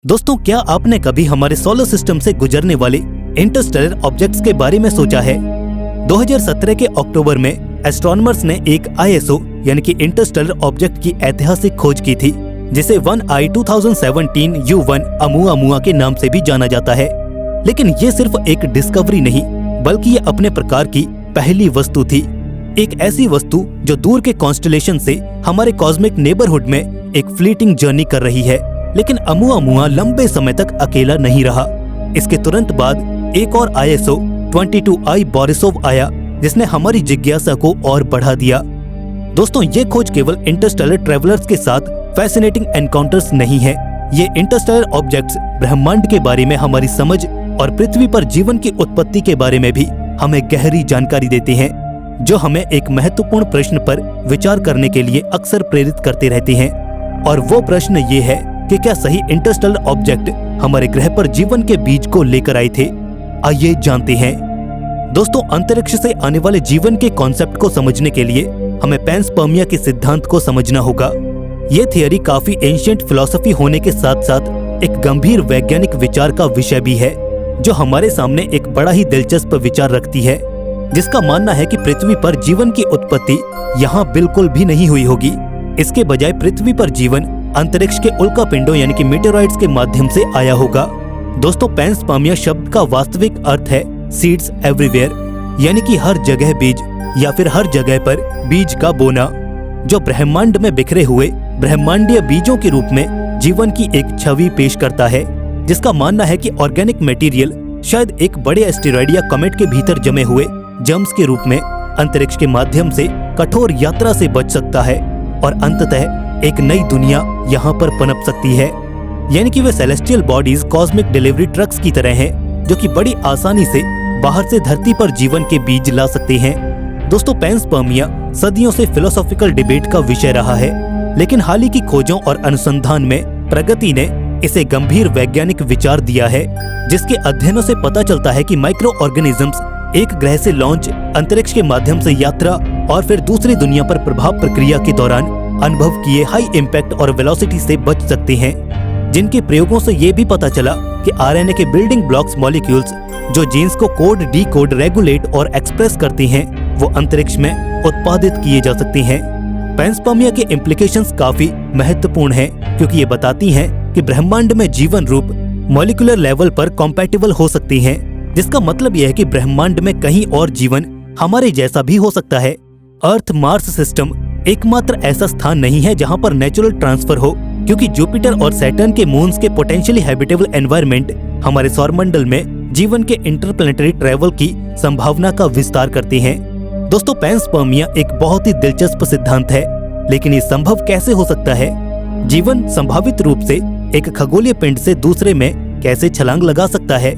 दोस्तों, क्या आपने कभी हमारे सोलर सिस्टम से गुजरने वाले इंटरस्टेलर ऑब्जेक्ट्स के बारे में सोचा है? 2017 के अक्टूबर में एस्ट्रोनॉमर्स ने एक ISO यानी कि इंटरस्टेलर ऑब्जेक्ट की ऐतिहासिक खोज की थी, जिसे 1I 2017 U1 अमुआ के नाम से भी जाना जाता है। लेकिन ये सिर्फ एक डिस्कवरी नहीं, बल्कि ये अपने प्रकार की पहली वस्तु थी। एक ऐसी वस्तु जो दूर के कॉन्स्टेलेशन से हमारे कॉस्मिक नेबरहुड में एक फ्लीटिंग जर्नी कर रही है। लेकिन अमुआ लंबे समय तक अकेला नहीं रहा। इसके तुरंत बाद एक और ISO 22I बोरिसोव आया, जिसने हमारी जिज्ञासा को और बढ़ा दिया। दोस्तों, ये खोज केवल इंटरस्टेलर ट्रैवलर्स के साथ फैसिनेटिंग एनकाउंटर्स नहीं है। ये इंटरस्टेलर ऑब्जेक्ट्स ब्रह्मांड के बारे में हमारी समझ और पृथ्वी पर जीवन की उत्पत्ति के बारे में भी हमें गहरी जानकारी देते हैं, जो हमें एक महत्वपूर्ण प्रश्न पर विचार करने के लिए अक्सर प्रेरित करते रहते हैं। और वो प्रश्न ये है कि क्या सही इंटरस्टेलर ऑब्जेक्ट हमारे ग्रह पर जीवन के बीज को लेकर आए थे? आइए जानते हैं। दोस्तों, अंतरिक्ष से आने वाले जीवन के कॉन्सेप्ट को समझने के लिए हमें पैंसपर्मिया के सिद्धांत को समझना होगा। ये थियरी काफी एंशिएंट फिलॉसफी होने के साथ साथ एक गंभीर वैज्ञानिक विचार का विषय भी है, जो हमारे सामने एक बड़ा ही दिलचस्प विचार रखती है, जिसका मानना है कि पृथ्वी पर जीवन की उत्पत्ति यहाँ बिल्कुल भी नहीं हुई होगी। इसके बजाय पृथ्वी पर जीवन अंतरिक्ष के उल्कापिंडों यानी कि मीटेरॉइड्स के माध्यम से आया होगा। दोस्तों, पैंसपर्मिया शब्द का वास्तविक अर्थ है सीड्स एवरीवेयर, यानी कि हर जगह बीज या फिर हर जगह पर बीज का बोना, जो ब्रह्मांड में बिखरे हुए ब्रह्मांडीय बीजों के रूप में जीवन की एक छवि पेश करता है, जिसका मानना है कि ऑर्गेनिक मटेरियल शायद एक बड़े एस्टेरॉयड या कॉमेट के भीतर जमे हुए जम्स के रूप में अंतरिक्ष के माध्यम से कठोर यात्रा से बच सकता है और अंततः एक नई दुनिया यहाँ पर पनप सकती है। यानी कि वे celestial bodies cosmic delivery trucks की तरह हैं, जो कि बड़ी आसानी से बाहर से धरती पर जीवन के बीज ला सकते हैं। दोस्तों, पैंसपर्मिया सदियों से फिलोसॉफिकल डिबेट का विषय रहा है, लेकिन हाल ही की खोजों और अनुसंधान में प्रगति ने इसे गंभीर वैज्ञानिक विचार दिया है, जिसके अध्ययनों से पता चलता है कि माइक्रो ऑर्गेनिजम्स एक ग्रह से लॉन्च, अंतरिक्ष के माध्यम से यात्रा और फिर दूसरी दुनिया पर प्रभाव प्रक्रिया के दौरान अनुभव किए हाई इम्पैक्ट और वेलोसिटी से बच सकते हैं, जिनके प्रयोगों से ये भी पता चला कि RNA के बिल्डिंग ब्लॉक्स मॉलिक्यूल्स, जो जीन्स को कोड, डीकोड, रेगुलेट और एक्सप्रेस करते हैं, वो अंतरिक्ष में उत्पादित किए जा सकते हैं। पैंसपर्मिया के इम्प्लीकेशंस काफी महत्वपूर्ण हैं, क्योंकि ये बताती हैं कि ब्रह्मांड में जीवन रूप मॉलिक्यूलर लेवल पर कॉम्पैटिबल हो सकते हैं, जिसका मतलब यह है कि ब्रह्मांड में कहीं और जीवन हमारे जैसा भी हो सकता है। अर्थ मार्स सिस्टम एकमात्र ऐसा स्थान नहीं है जहां पर नेचुरल ट्रांसफर हो, क्योंकि जुपिटर और सैटर्न के मून्स के पोटेंशियली हैबिटेबल एनवायरनमेंट हमारे सौरमंडल में जीवन के इंटरप्लैनेटरी ट्रैवल की संभावना का विस्तार करते हैं। दोस्तों, पैंसपर्मिया एक बहुत ही दिलचस्प सिद्धांत है, लेकिन ये संभव कैसे हो सकता है? जीवन संभावित रूप से एक खगोलीय पिंड से दूसरे में कैसे छलांग लगा सकता है?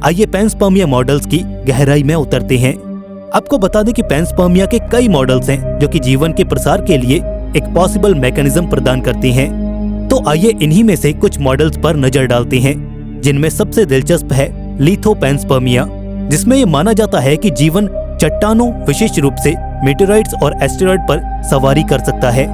आइए पैंसपर्मिया मॉडल्स की गहराई में उतरते हैं। आपको बता दें कि पैंसपर्मिया के कई मॉडल्स हैं, जो कि जीवन के प्रसार के लिए एक पॉसिबल मैकेनिज्म प्रदान करते हैं। तो आइए इन्हीं में से कुछ मॉडल्स पर नजर डालते हैं, जिनमें सबसे दिलचस्प है लिथोपैंसपर्मिया, जिसमें ये माना जाता है कि जीवन चट्टानों, विशेष रूप से मीटेरॉइड्स और एस्टेरॉयड पर सवारी कर सकता है।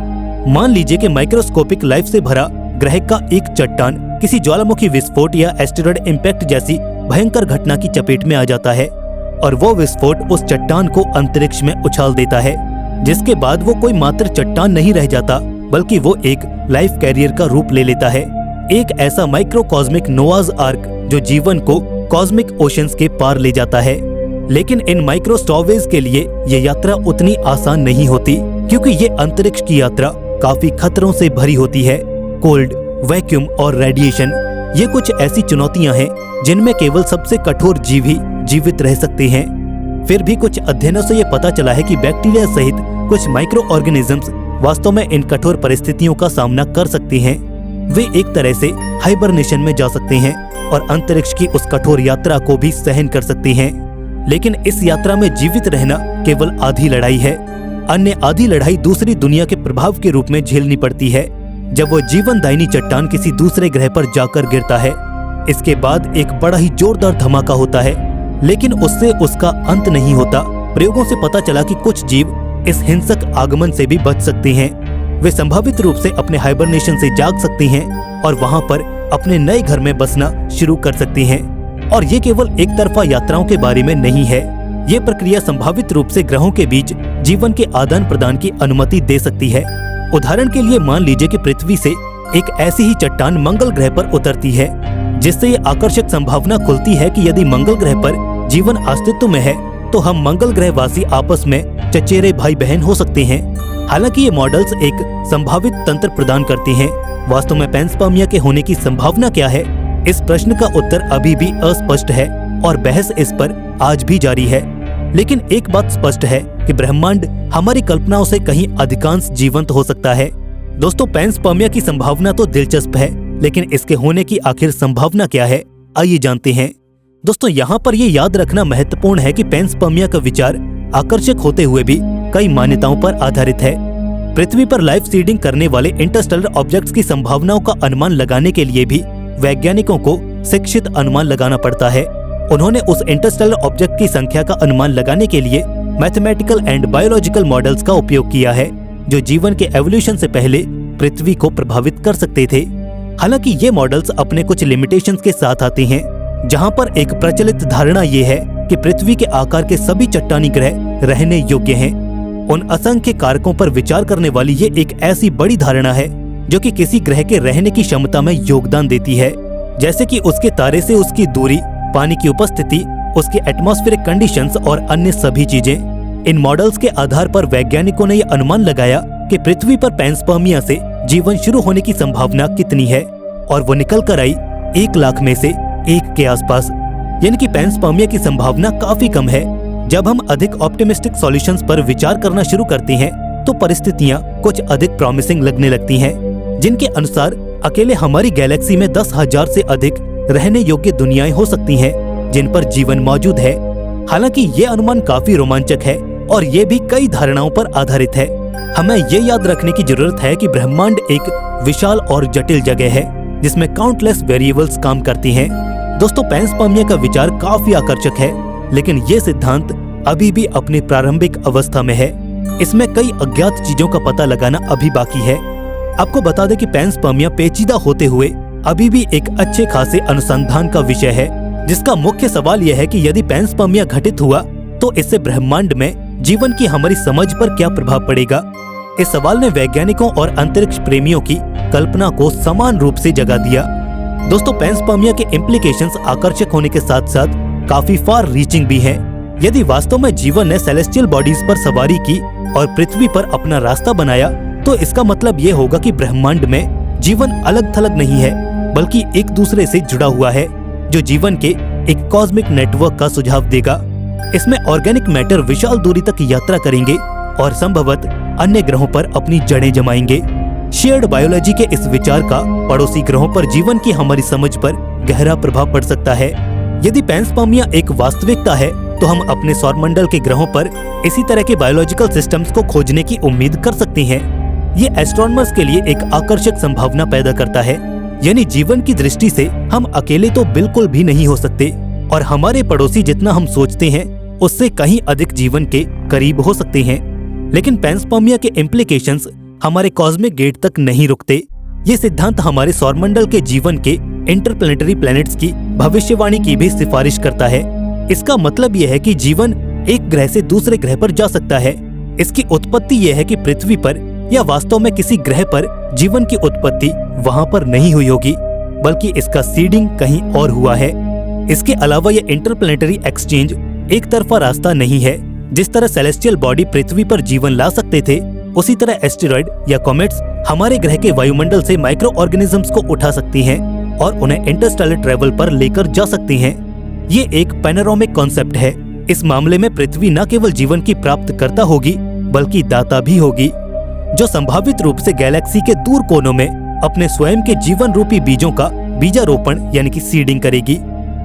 मान लीजिए कि माइक्रोस्कोपिक लाइफ से भरा ग्रह का एक चट्टान किसी ज्वालामुखी विस्फोट या एस्टेरॉयड इम्पैक्ट जैसी भयंकर घटना की चपेट में आ जाता है, और वो विस्फोट उस चट्टान को अंतरिक्ष में उछाल देता है, जिसके बाद वो कोई मात्र चट्टान नहीं रह जाता, बल्कि वो एक लाइफ कैरियर का रूप ले लेता है। एक ऐसा माइक्रोकॉस्मिक नोआज आर्क जो जीवन को कॉस्मिक ओशंस के पार ले जाता है। लेकिन इन माइक्रो स्टॉवेज के लिए ये यात्रा उतनी आसान नहीं होती, क्योंकि ये अंतरिक्ष की यात्रा काफी खतरों से भरी होती है। कोल्ड, वैक्यूम और रेडिएशन, ये कुछ ऐसी चुनौतियां हैं जिनमें केवल सबसे कठोर जीव ही जीवित रह सकते हैं। फिर भी कुछ अध्ययनों से ये पता चला है कि बैक्टीरिया सहित कुछ माइक्रो ऑर्गेनिजम्स वास्तव में इन कठोर परिस्थितियों का सामना कर सकते हैं। वे एक तरह से हाइबरनेशन में जा सकते हैं और अंतरिक्ष की उस कठोर यात्रा को भी सहन कर सकते हैं। लेकिन इस यात्रा में जीवित रहना केवल आधी लड़ाई है। अन्य आधी लड़ाई दूसरी दुनिया के प्रभाव के रूप में झेलनी पड़ती है, जब वो जीवनदायिनी चट्टान किसी दूसरे ग्रह पर जाकर गिरता है। इसके बाद एक बड़ा ही जोरदार धमाका होता है, लेकिन उससे उसका अंत नहीं होता। प्रयोगों से पता चला कि कुछ जीव इस हिंसक आगमन से भी बच सकते हैं, वे संभावित रूप से अपने हाइबरनेशन से जाग सकती हैं और वहां पर अपने नए घर में बसना शुरू कर सकती हैं। और ये केवल एक तरफा यात्राओं के बारे में नहीं है। ये प्रक्रिया संभावित रूप से ग्रहों के बीच जीवन के आदान प्रदान की अनुमति दे सकती है। उदाहरण के लिए मान लीजिए कि पृथ्वी से एक ऐसी ही चट्टान मंगल ग्रह पर उतरती है, जिससे ये आकर्षक संभावना खुलती है कि यदि मंगल ग्रह पर जीवन अस्तित्व में है तो हम मंगल ग्रहवासी आपस में चचेरे भाई बहन हो सकते हैं। हालांकि ये मॉडल्स एक संभावित तंत्र प्रदान करते हैं। वास्तव में पैंसपर्मिया के होने की संभावना क्या है, इस प्रश्न का उत्तर अभी भी अस्पष्ट है और बहस इस पर आज भी जारी है। लेकिन एक बात स्पष्ट है कि ब्रह्मांड हमारी कल्पनाओं से कहीं अधिकांश जीवंत हो सकता है। दोस्तों, पैंसपर्मिया की संभावना तो दिलचस्प है, लेकिन इसके होने की आखिर संभावना क्या है, आइए जानते हैं। दोस्तों, यहाँ पर ये याद रखना महत्वपूर्ण है कि पैंसपर्मिया का विचार आकर्षक होते हुए भी कई मान्यताओं पर आधारित है। पृथ्वी पर लाइफ सीडिंग करने वाले इंटरस्टेलर ऑब्जेक्ट्स की संभावनाओं का अनुमान लगाने के लिए भी वैज्ञानिकों को शिक्षित अनुमान लगाना पड़ता है। उन्होंने उस इंटरस्टेलर ऑब्जेक्ट की संख्या का अनुमान लगाने के लिए मैथमेटिकल एंड बायोलॉजिकल मॉडल्स का उपयोग किया है, जो जीवन के एवोल्यूशन से पहले पृथ्वी को प्रभावित कर सकते थे। हालांकि ये मॉडल्स अपने कुछ लिमिटेशंस के साथ आते हैं, जहां पर एक प्रचलित धारणा ये है कि पृथ्वी के आकार के सभी चट्टानी ग्रह रहने योग्य हैं। उन असंख्य कारकों पर विचार करने वाली ये एक ऐसी बड़ी धारणा है जो कि किसी ग्रह के रहने की क्षमता में योगदान देती है, जैसे कि उसके तारे से उसकी दूरी, पानी की उपस्थिति, उसकी एटमॉस्फेरिक कंडीशंस और अन्य सभी चीजें। इन मॉडल्स के आधार पर वैज्ञानिकों ने यह अनुमान लगाया कि पृथ्वी पर पैंसपर्मिया से जीवन शुरू होने की संभावना कितनी है, और वो निकल कर आई 1 लाख में से 1 के आसपास। यानी कि पैंसपर्मिया की संभावना काफी कम है। जब हम अधिक ऑप्टिमिस्टिक सॉल्यूशंस पर विचार करना शुरू करते हैं तो परिस्थितियां कुछ अधिक प्रॉमिसिंग लगने लगती हैं, जिनके अनुसार अकेले हमारी गैलेक्सी में 10,000 से अधिक रहने योग्य दुनियाएं हो सकती हैं जिन पर जीवन मौजूद है। हालांकि ये अनुमान काफी रोमांचक है और ये भी कई धारणाओं पर आधारित है। हमें ये याद रखने की जरूरत है कि ब्रह्मांड एक विशाल और जटिल जगह है जिसमें काउंटलेस वेरिएबल्स काम करती हैं। दोस्तों, पैंसपर्मिया का विचार काफी आकर्षक है, लेकिन ये सिद्धांत अभी भी अपनी प्रारंभिक अवस्था में है। इसमें कई अज्ञात चीजों का पता लगाना अभी बाकी है। आपको बता दें कि पैंसपर्मिया पेचीदा होते हुए अभी भी एक अच्छे खासे अनुसंधान का विषय है, जिसका मुख्य सवाल यह है कि यदि पैंसपर्मिया घटित हुआ तो इससे ब्रह्मांड में जीवन की हमारी समझ पर क्या प्रभाव पड़ेगा। इस सवाल ने वैज्ञानिकों और अंतरिक्ष प्रेमियों की कल्पना को समान रूप से जगा दिया। दोस्तों, पैंसपर्मिया के इम्प्लीकेशंस आकर्षक होने के साथ साथ काफी फार रीचिंग भी हैं। यदि वास्तव में जीवन ने सेलेस्टियल बॉडीज पर सवारी की और पृथ्वी पर अपना रास्ता बनाया, तो इसका मतलब ये होगा कि ब्रह्मांड में जीवन अलग थलग नहीं है, बल्कि एक दूसरे से जुड़ा हुआ है, जो जीवन के एक कॉस्मिक नेटवर्क का सुझाव देगा। इसमें ऑर्गेनिक मैटर विशाल दूरी तक यात्रा करेंगे और संभवतः अन्य ग्रहों पर अपनी जड़ें जमाएंगे। शेयर्ड बायोलॉजी के इस विचार का पड़ोसी ग्रहों पर जीवन की हमारी समझ पर गहरा प्रभाव पड़ सकता है। यदि पैंसपर्मिया एक वास्तविकता है तो हम अपने सौरमंडल के ग्रहों पर इसी तरह के बायोलॉजिकल सिस्टम्स को खोजने की उम्मीद कर सकते हैं। ये एस्ट्रोनॉमर्स के लिए एक आकर्षक संभावना पैदा करता है, यानी जीवन की दृष्टि से हम अकेले तो बिल्कुल भी नहीं हो सकते और हमारे पड़ोसी जितना हम सोचते हैं उससे कहीं अधिक जीवन के करीब हो सकते हैं। लेकिन पैंसपर्मिया के इम्प्लीकेशंस हमारे कॉस्मिक गेट तक नहीं रुकते। ये सिद्धांत हमारे सौरमंडल के जीवन के इंटरप्लेनेटरी प्लैनेट्स की भविष्यवाणी की भी सिफारिश करता है। इसका मतलब यह है कि जीवन एक ग्रह से दूसरे ग्रह पर जा सकता है। इसकी उत्पत्ति यह है कि पृथ्वी पर या वास्तव में किसी ग्रह पर जीवन की उत्पत्ति वहां पर नहीं हुई होगी, बल्कि इसका सीडिंग कहीं और हुआ है। इसके अलावा यह इंटरप्लेनेटरी एक्सचेंज एक तरफा रास्ता नहीं है। जिस तरह सेलेस्टियल बॉडी पृथ्वी पर जीवन ला सकते थे, उसी तरह एस्टेरॉइड या कॉमेट्स हमारे ग्रह के वायुमंडल से माइक्रो ऑर्गेनिजम्स को उठा सकती हैं और उन्हें इंटरस्टेलर ट्रेवल पर लेकर जा सकती हैं। ये एक पैनोरामिक कॉन्सेप्ट है। इस मामले में पृथ्वी न केवल जीवन की प्राप्तकर्ता होगी, बल्कि दाता भी होगी, जो संभावित रूप से गैलेक्सी के दूर कोनों में अपने स्वयं के जीवन रूपी बीजों का बीजारोपण यानी कि सीडिंग करेगी।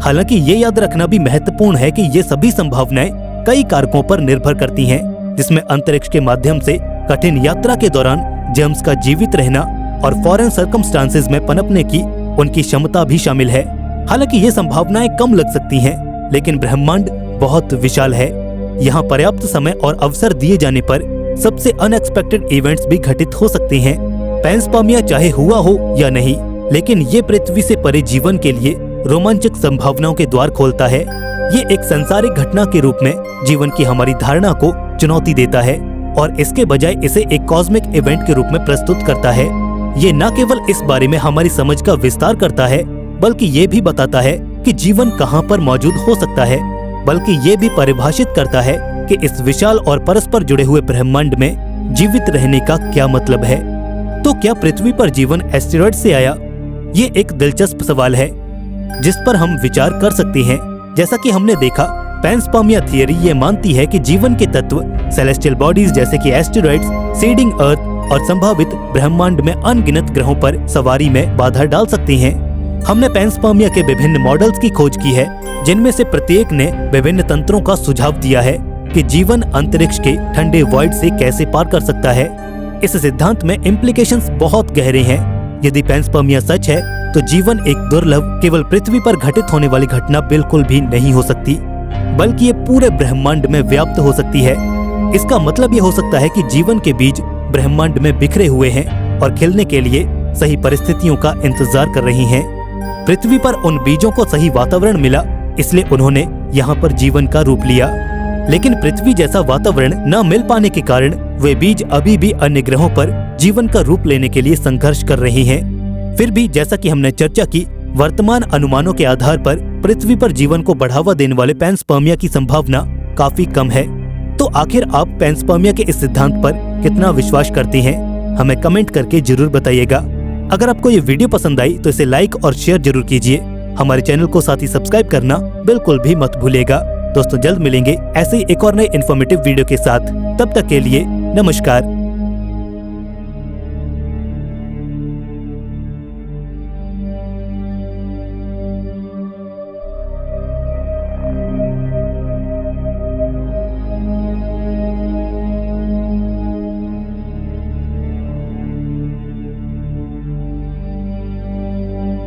हालांकि ये याद रखना भी महत्वपूर्ण है कि ये सभी संभावनाएं कई कारकों पर निर्भर करती हैं, जिसमें अंतरिक्ष के माध्यम से कठिन यात्रा के दौरान जर्म्स का जीवित रहना और फॉरेन सर्कमस्टांसेस में पनपने की उनकी क्षमता भी शामिल है। हालांकि ये संभावनाएं कम लग सकती हैं, लेकिन ब्रह्मांड बहुत विशाल है। यहाँ पर्याप्त समय और अवसर दिए जाने पर सबसे अनएक्सपेक्टेड इवेंट्स भी घटित हो सकते हैं। पैंसपर्मिया चाहे हुआ हो या नहीं, लेकिन ये पृथ्वी से परे जीवन के लिए रोमांचक संभावनाओं के द्वार खोलता है। ये एक सांसारिक घटना के रूप में जीवन की हमारी धारणा को चुनौती देता है और इसके बजाय इसे एक कॉस्मिक इवेंट के रूप में प्रस्तुत करता है। ये न केवल इस बारे में हमारी समझ का विस्तार करता है, बल्कि ये भी बताता है कि जीवन कहाँ पर मौजूद हो सकता है, बल्कि ये भी परिभाषित करता है कि इस विशाल और परस्पर जुड़े हुए ब्रह्मांड में जीवित रहने का क्या मतलब है। तो क्या पृथ्वी पर जीवन एस्टेरॉयड से आया? ये एक दिलचस्प सवाल है जिस पर हम विचार कर सकते हैं। जैसा कि हमने देखा, पैंसपर्मिया थियरी ये मानती है कि जीवन के तत्व सेलेस्टियल बॉडीज जैसे कि एस्टेरॉइड्स, सीडिंग अर्थ और संभावित ब्रह्मांड में अनगिनत ग्रहों पर सवारी में बाधा डाल सकते हैं। हमने पैंसपर्मिया के विभिन्न मॉडल्स की खोज की है, जिनमें से प्रत्येक ने विभिन्न तंत्रों का सुझाव दिया है कि जीवन अंतरिक्ष के ठंडे वॉइड से कैसे पार कर सकता है। इस सिद्धांत में इम्प्लीकेशंस बहुत गहरे हैं। यदि पैंसपर्मिया सच है तो जीवन एक दुर्लभ, केवल पृथ्वी पर घटित होने वाली घटना बिल्कुल भी नहीं हो सकती, बल्कि ये पूरे ब्रह्मांड में व्याप्त हो सकती है। इसका मतलब ये हो सकता है कि जीवन के बीज ब्रह्मांड में बिखरे हुए हैं और खिलने के लिए सही परिस्थितियों का इंतजार कर रही हैं। पृथ्वी पर उन बीजों को सही वातावरण मिला, इसलिए उन्होंने यहाँ पर जीवन का रूप लिया। लेकिन पृथ्वी जैसा वातावरण न मिल पाने के कारण वे बीज अभी भी अन्य ग्रहों पर जीवन का रूप लेने के लिए संघर्ष कर रहे हैं। फिर भी जैसा कि हमने चर्चा की, वर्तमान अनुमानों के आधार पर पृथ्वी पर जीवन को बढ़ावा देने वाले पैंसपर्मिया की संभावना काफी कम है। तो आखिर आप पैंसपर्मिया के इस सिद्धांत पर कितना विश्वास करते हैं? हमें कमेंट करके जरूर बताइएगा। अगर आपको ये वीडियो पसंद आई तो इसे लाइक और शेयर जरूर कीजिए। हमारे चैनल को साथ ही सब्सक्राइब करना बिल्कुल भी मत भूलिएगा। दोस्तों, जल्द मिलेंगे ऐसे ही एक और नए इन्फॉर्मेटिव वीडियो के साथ। तब तक के लिए नमस्कार।